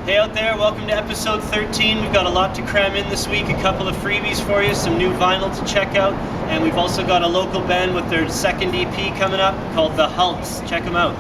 Hey out there, welcome to episode 13. We've got a lot to cram in this week, a couple of freebies for you, some new vinyl to check out, and we've also got a local band with their second EP coming up called The Hulks. Check them out.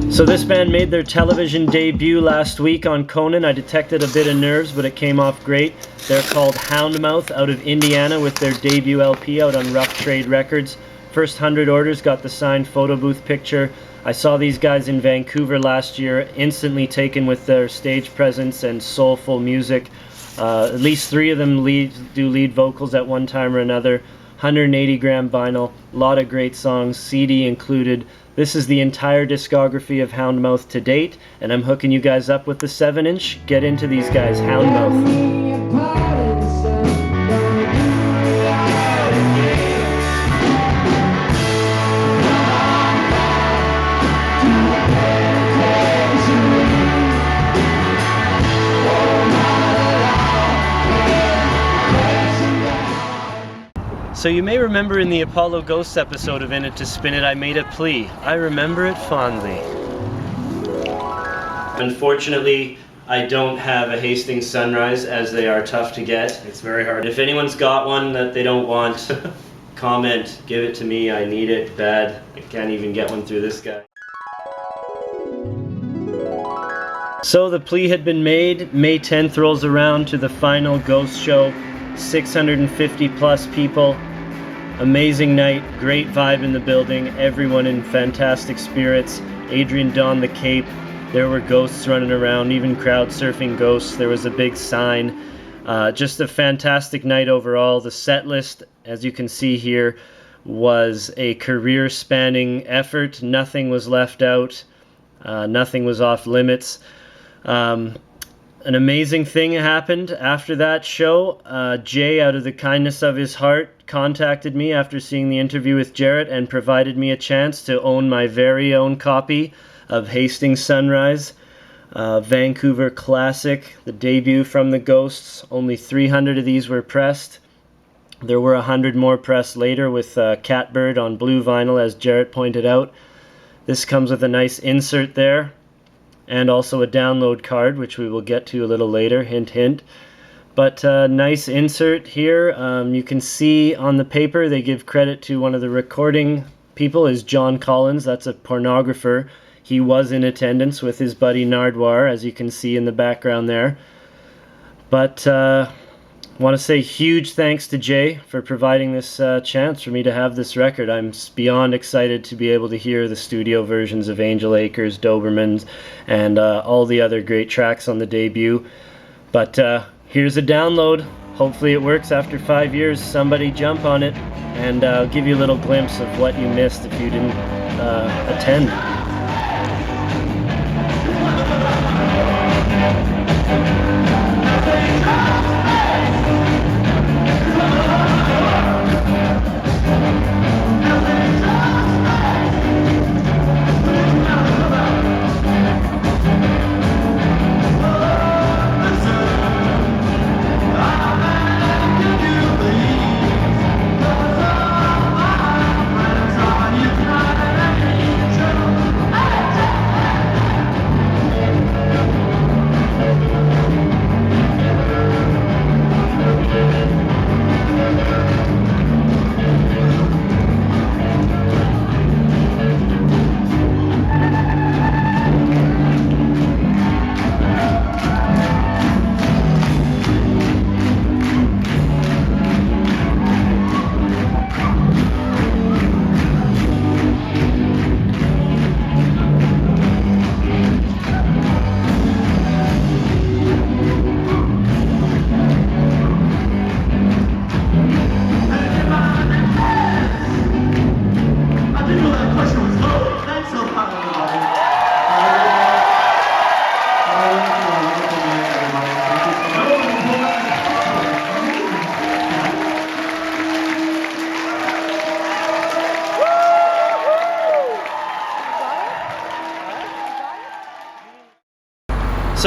So this band made their television debut last week on Conan. I detected a bit of nerves, but it came off great. They're called Houndmouth out of Indiana with their debut LP out on Rough Trade Records. First 100 orders got the signed photo booth picture. I saw these guys in Vancouver last year, instantly taken with their stage presence and soulful music. At least 3 of them do lead vocals at one time or another. 180 gram vinyl, a lot of great songs, CD included. This is the entire discography of Houndmouth to date, and I'm hooking you guys up with the 7-inch. Get into these guys, Houndmouth. So you may remember in the Apollo Ghosts episode of In It to Spin It, I made a plea. I remember it fondly. Unfortunately, I don't have a Hastings Sunrise, as they are tough to get. It's very hard. If anyone's got one that they don't want, comment, give it to me. I need it bad. I can't even get one through this guy. So the plea had been made. May 10th rolls around to the final Ghost show. 650 plus people. Amazing night, great vibe in the building, everyone in fantastic spirits. Adrian donned the cape, there were ghosts running around, even crowd surfing ghosts. There was a big sign. Just a fantastic night overall. The set list, as you can see here, was a career-spanning effort. Nothing was left out. Nothing was off limits. An amazing thing happened after that show. Jay, out of the kindness of his heart, contacted me after seeing the interview with Jarrett and provided me a chance to own my very own copy of Hastings Sunrise, Vancouver classic, the debut from the Ghosts. Only 300 of these were pressed. There were 100 more pressed later with Catbird on blue vinyl, as Jarrett pointed out. This comes with a nice insert there, and also a download card, which we will get to a little later, hint hint. But nice insert here. You can see on the paper they give credit to one of the recording people, is John Collins. That's a pornographer. He was in attendance with his buddy Nardwar, as you can see in the background there. But want to say huge thanks to Jay for providing this chance for me to have this record. I'm beyond excited to be able to hear the studio versions of Angel Acres, Dobermans, and all the other great tracks on the debut. But here's a download. Hopefully it works after 5 years. Somebody jump on it, and I'll give you a little glimpse of what you missed if you didn't attend.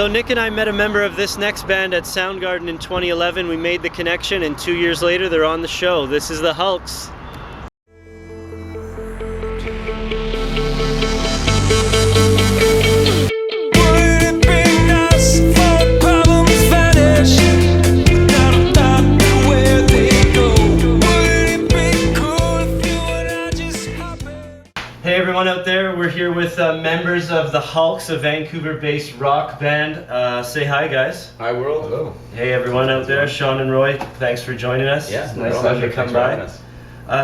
So Nick and I met a member of this next band at Soundgarden in 2011. We made the connection, and 2 years later they're on the show. This is the Hulks. Hey everyone out there, we're here with members of the Hulks, a Vancouver-based rock band. Say hi guys. Hi world. Hello. Hey everyone out there, Sean and Roy, thanks for joining us. Yeah, it's nice of you to come by.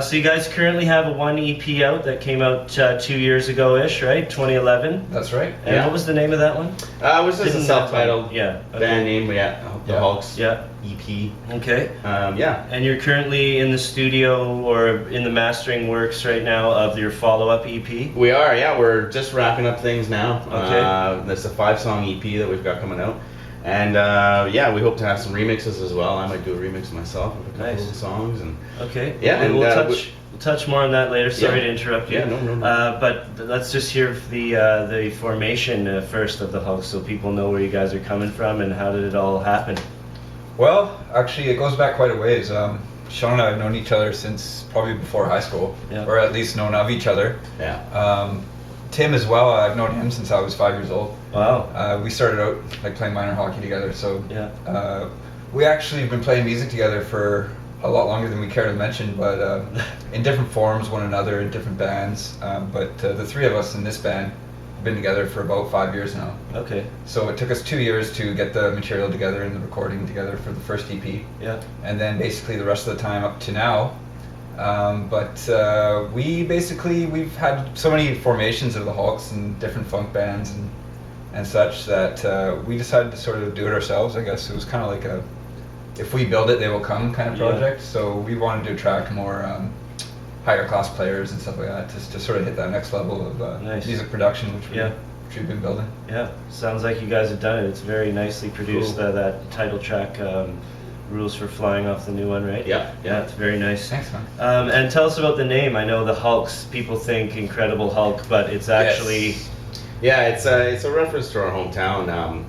So you guys currently have a one EP out that came out 2 years ago-ish, right? 2011. That's right. And what was the name of that one? It was just a self-titled band name, the Hulks EP. Okay. Yeah. And you're currently in the studio or in the mastering works right now of your follow-up EP? We are, yeah. We're just wrapping up things now. Okay. There's a 5-song EP that we've got coming out. And yeah, we hope to have some remixes as well. I might do a remix myself of a couple of songs. And okay. Yeah, and we'll touch more on that later. Sorry to interrupt you. Yeah, no. But let's just hear the formation first of the Hulks, so people know where you guys are coming from and how did it all happen. Well, actually, it goes back quite a ways. Sean and I have known each other since probably before high school, or at least known of each other. Yeah. Tim as well. I've known him since I was 5 years old. Wow. We started out like playing minor hockey together. So yeah. We actually have been playing music together for a lot longer than we care to mention, but in different forms, one another in different bands. But the three of us in this band have been together for about 5 years now. Okay. So it took us 2 years to get the material together and the recording together for the first EP. Yeah. And then basically the rest of the time up to now. We've had so many formations of the Hulks and different funk bands and such that we decided to sort of do it ourselves. I guess it was kind of like a if we build it they will come kind of project. So we wanted to attract more higher class players and stuff like that just to sort of hit that next level of music production which we've been building. Yeah, sounds like you guys have done it. It's very nicely produced. Cool. That title track, Rules for Flying Off the new one, right? Yeah. It's very nice. Thanks, man. And tell us about the name. I know the Hulks, people think Incredible Hulk, but it's actually... Yeah, it's a reference to our hometown.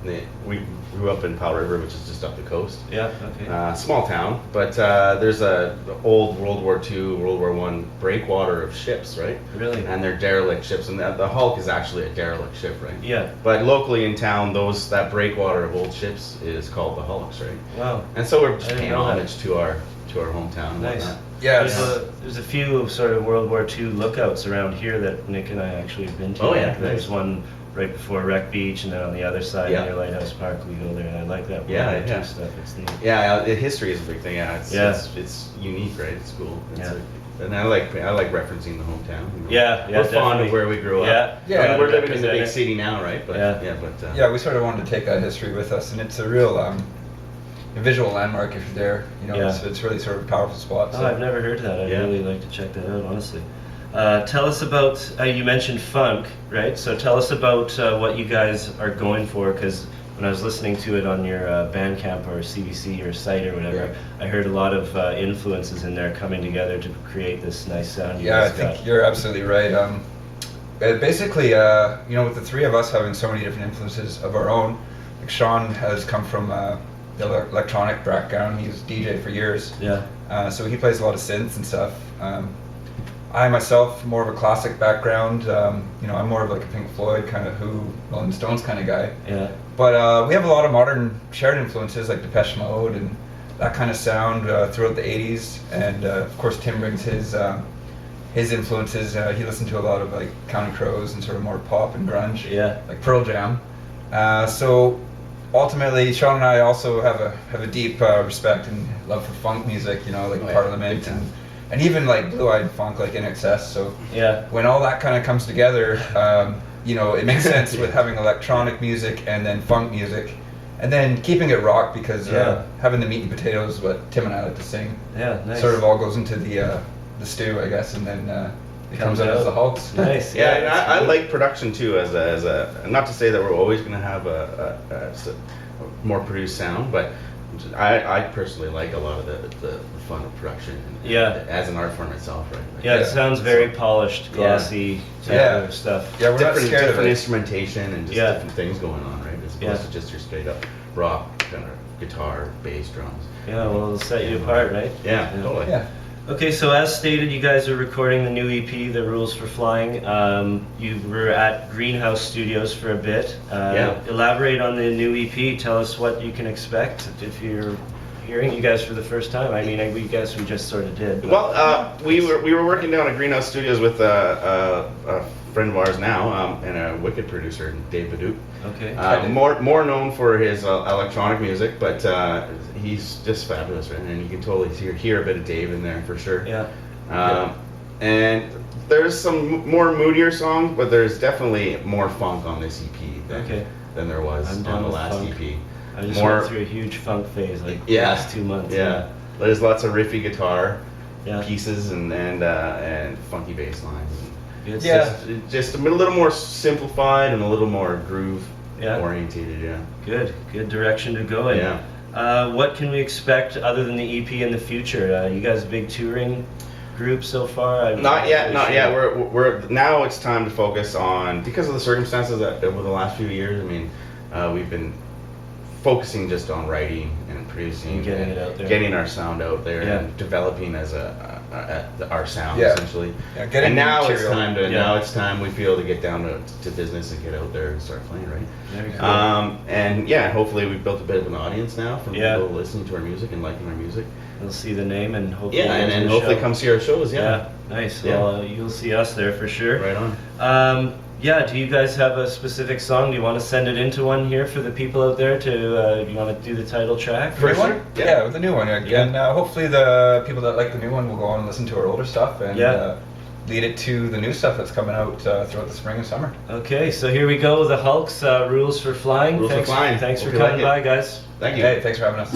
We grew up in Powell River, which is just up the coast. Yeah, okay. Small town, but there's a old World War II, World War I breakwater of ships, right? Really? And they're derelict ships, and the Hulk is actually a derelict ship, right? Yeah. But locally in town, that breakwater of old ships is called the Hulks, right? Wow. And so we're just paying homage to our hometown. And nice. whatnot. Yeah. There's a few sort of World War II lookouts around here that Nick and I actually have been to. Oh yeah. There's one right before Wreck Beach, and then on the other side near Lighthouse Park we go there, and I like that World War II stuff. It's neat. Yeah, the history is a big thing. It's unique, right? It's cool. And I like referencing the hometown. You know. We're fond of where we grew up. Yeah. We're living in the big city now, right? But we sort of wanted to take that history with us, and it's a real a visual landmark if you're there. You know, it's really sort of a powerful spot. So. Oh, I've never heard that. I'd really like to check that out, honestly. Tell us about, you mentioned funk, right? So tell us about what you guys are going for, because when I was listening to it on your Bandcamp or CBC or site or whatever, I heard a lot of influences in there coming together to create this nice sound. Yeah, I think you're absolutely right. Basically, you know, with the three of us having so many different influences of our own, like Sean has come from the electronic background. He was DJ for years. Yeah. So he plays a lot of synths and stuff. I myself, more of a classic background. You know, I'm more of like a Pink Floyd kind of Who, Rolling Stones kind of guy. Yeah. But we have a lot of modern shared influences like Depeche Mode and that kind of sound throughout the 80s. And of course, Tim brings his influences. He listened to a lot of like Counting Crows and sort of more pop and grunge. Yeah. Like Pearl Jam. So ultimately, Sean and I also have a deep respect and love for funk music. You know, like Parliament and even like blue-eyed funk, like In Excess. So when all that kind of comes together, you know, it makes sense with having electronic music and then funk music, and then keeping it rock because having the meat and potatoes, what Tim and I like to sing, sort of all goes into the stew, I guess, and then it comes out as the Hulks. Nice. And I like production too, as a not to say that we're always going to have a more produced sound, but I personally like a lot of the fun of production. As an art form itself, right? Like, it sounds very polished, glossy type of stuff. Yeah, we're different not scared of it. instrumentation and just different things going on, right? opposed to just your straight up rock kind of guitar, bass, drums. Yeah, well, it'll set you apart, right? Yeah, totally. Yeah. Okay, so as stated, you guys are recording the new EP, The Rules for Flying. You were at Greenhouse Studios for a bit. Elaborate on the new EP. Tell us what you can expect if you're hearing you guys for the first time. I mean, we guess we just sort of did. Well, we were working down at Greenhouse Studios with a friend of ours now, and a wicked producer, Dave Badouk. Okay. More known for his electronic music, but he's just fabulous, right? And you can totally hear a bit of Dave in there for sure. Yeah. And there's some more moodier songs, but there's definitely more funk on this EP than there was on the last EP. I just went through a huge funk phase the last 2 months. Yeah. There's lots of riffy guitar Yeah. pieces and funky bass lines. It's Just a little more simplified and a little more groove orientated. Yeah. Good direction to go in. Yeah. What can we expect other than the EP in the future? You guys a big touring group so far? Not yet. We're now it's time to focus on, because of the circumstances that over the last few years. I mean, we've been focusing just on writing and producing, getting it out there, getting our sound out there, and developing as our sound essentially. Yeah, and now it's time to now it's time we feel to get down to business and get out there and start playing, right? Very cool. And hopefully we've built a bit of an audience now from people listening to our music and liking our music. They'll see the name and hopefully and hopefully come see our shows. Nice. Well, you'll see us there for sure. Right on. Do you guys have a specific song? Do you want to send it into one here for the people out there to, you want to do the title track? For sure. Yeah, with the new one. And hopefully the people that like the new one will go on and listen to our older stuff and lead it to the new stuff that's coming out throughout the spring and summer. Okay, so here we go, the Hulks, Rules for Flying. Thanks for coming by, guys. Thank you. Hey, thanks for having us.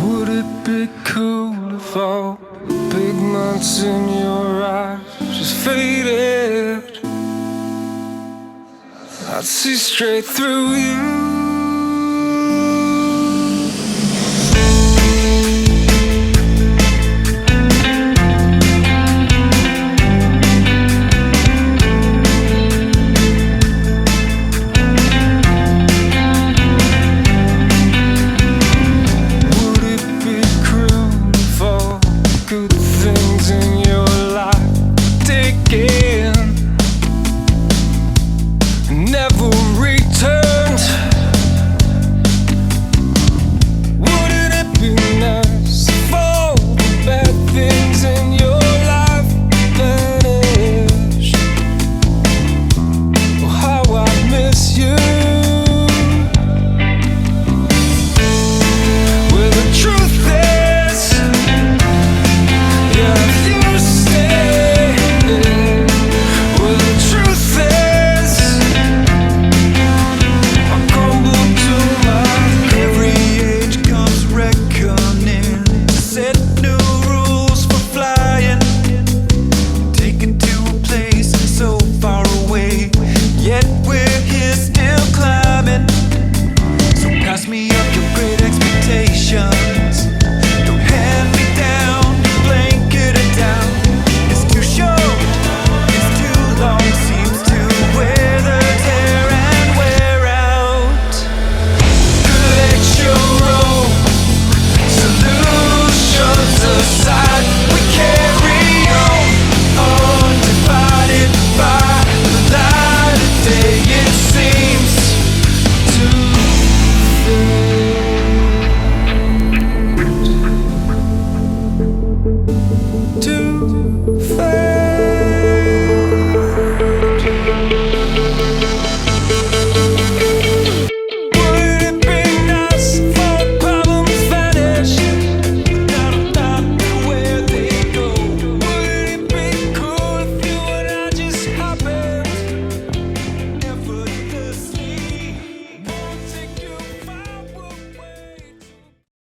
Would it be cool if all the big months in your eyes just faded? I'd see straight through you. Would it be cruel if all good things in your life were taken, never returned? Wouldn't it be nice if all the bad things in your life vanished? Oh, how I miss you. Well, the truth is, yeah, if you stay. Well, the truth is, I crumble to my. Every age comes reckoning, set new rules for flying, taken to a place so far away, yet we're here still climbing. So pass me up your great expectations, don't hand me down, blanket it down. It's too short, it's too long, seems to wear the tear and wear out. Let your own solutions aside, we carry on, undivided by the light of day. It seems to fade.